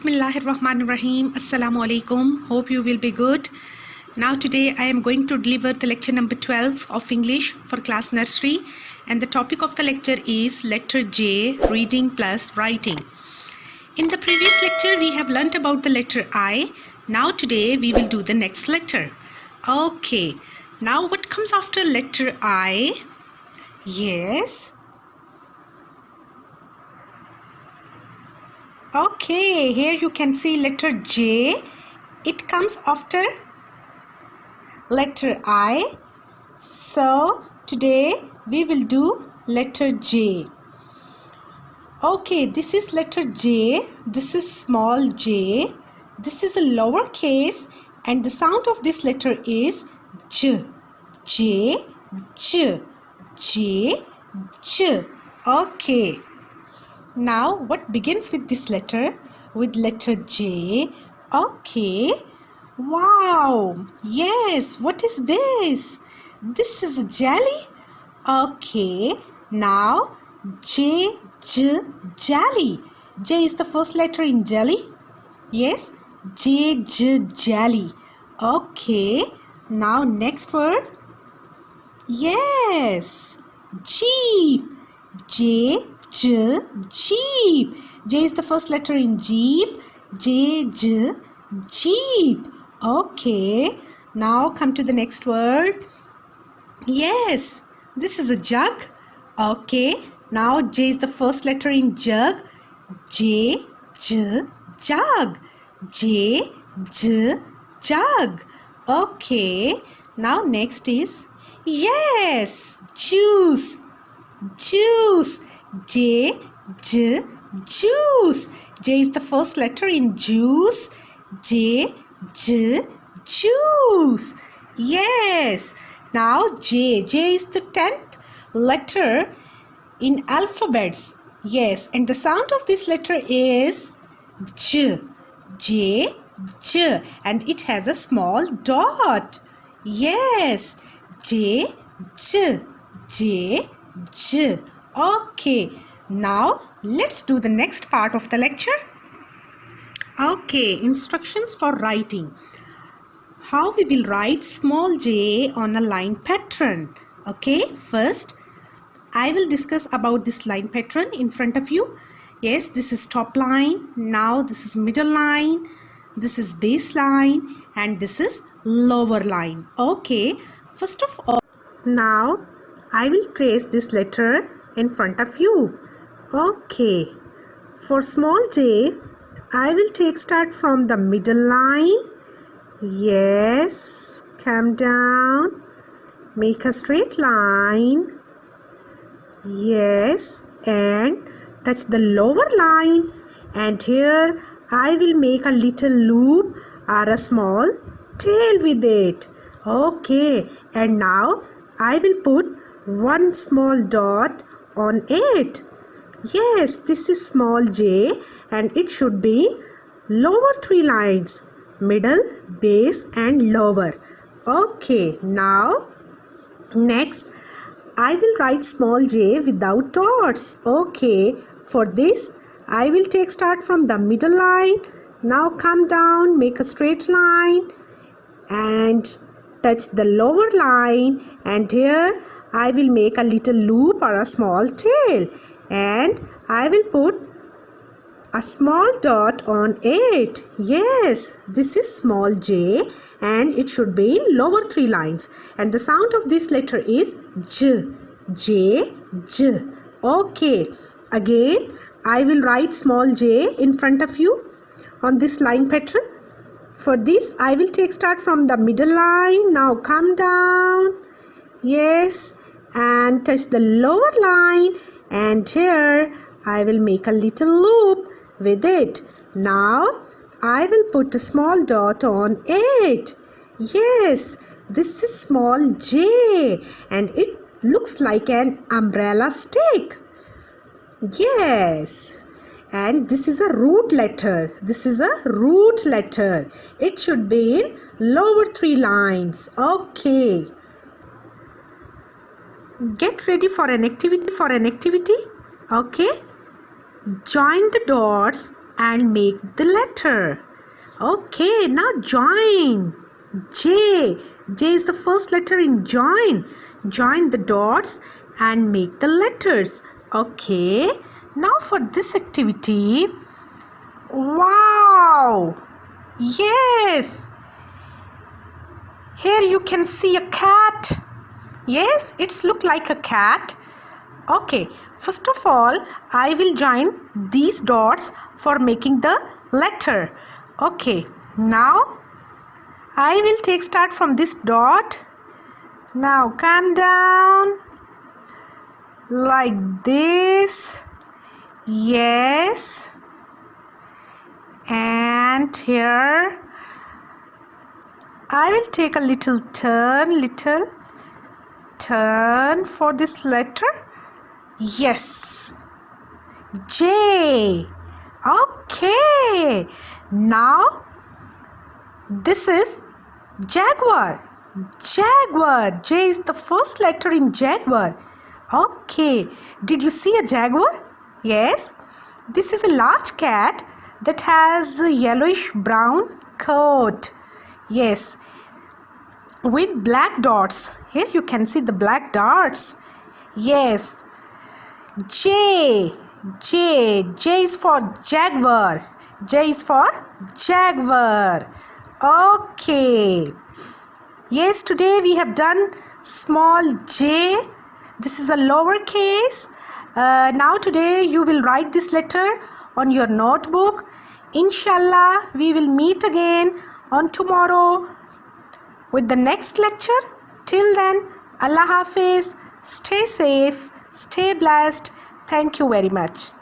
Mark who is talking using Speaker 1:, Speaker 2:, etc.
Speaker 1: Bismillahirrahmanirrahim. Assalamu alaikum. Hope you will be good. Now today I am going to deliver the lecture number 12 of English for class nursery, and the topic of the lecture is letter J, reading plus writing. In the previous lecture we have learnt about the letter I. Now today we will do the next letter. Okay. Now what comes after letter I? Yes. Okay, here you can see letter J. It comes after letter I. So today we will do letter J. Okay, this is letter J. This is small j. This is a lowercase, and the sound of this letter is J. J, J, J, J. Okay. Now what begins with this letter? With letter J. Okay. Wow. Yes. What is this? This is a jelly. Okay. Now J, J, jelly. J is the first letter in jelly. Yes. J, J, jelly. Okay. Now next word. Yes. Jeep. J, J, Jeep. J is the first letter in Jeep. J, J, Jeep. Okay. Now come to the next word. Yes. This is a jug. Okay. Now J is the first letter in jug. J, J, jug. J, J, jug. Okay. Now next is yes, juice. Juice. J, J, juice. J is the first letter in juice. J, J, juice. Yes. Now J. J is the 10th letter in alphabets. Yes. And the sound of this letter is J. J, J. And it has a small dot. Yes. J, J, J, J. Okay. Now let's do the next part of the lecture. Okay. Instructions for writing. How we will write small j on a line pattern. Okay. First, I will discuss about this line pattern in front of you. Yes, this is top line. Now this is middle line. This is base line. And this is lower line. Okay. First of all, now I will trace this letter in front of you. Okay. For small j, I will take start from the middle line. Yes. Come down. Make a straight line. Yes. And touch the lower line. And here I will make a little loop or a small tail with it. Okay. And now I will put one small dot on it. Yes, this is small j, and it should be lower three lines, middle, base and lower. Okay, now next I will write small j without dots. Okay, for this I will take start from the middle line. Now come down, make a straight line and touch the lower line, and here I will make a little loop or a small tail, and I will put a small dot on it. Yes, this is small j, and it should be in lower three lines, and the sound of this letter is J. J, J. Okay, again I will write small j in front of you on this line pattern. For this I will take start from the middle line. Now come down. Yes. And touch the lower line, and here I will make a little loop with it. Now I will put a small dot on it. Yes, this is small j, and it looks like an umbrella stick. Yes, and this is a root letter. This is a root letter. It should be in lower three lines. Okay. Get ready for an activity. Okay. Join the dots and make the letter. Okay, now join. J. J is the first letter in join. Join the dots and make the letters. Okay, now for this activity. Wow! Yes! Here you can see a cat. Yes, it's look like a cat. Okay, first of all, I will join these dots for making the letter. Okay, now I will take start from this dot. Now come down like this. Yes. And here I will take a little turn for this letter. Yes. J. Okay. Now this is jaguar. Jaguar. J is the first letter in jaguar. Okay. Did you see a jaguar? Yes. This is a large cat that has a yellowish brown coat. Yes. With black dots. Here you can see the black dots. Yes. J. J. J is for jaguar. J is for jaguar. Okay. Yes, today we have done small j. This is a lowercase. Now today you will write this letter on your notebook. Inshallah, we will meet again on tomorrow with the next lecture. Till then, Allah Hafiz. Stay safe. Stay blessed. Thank you very much.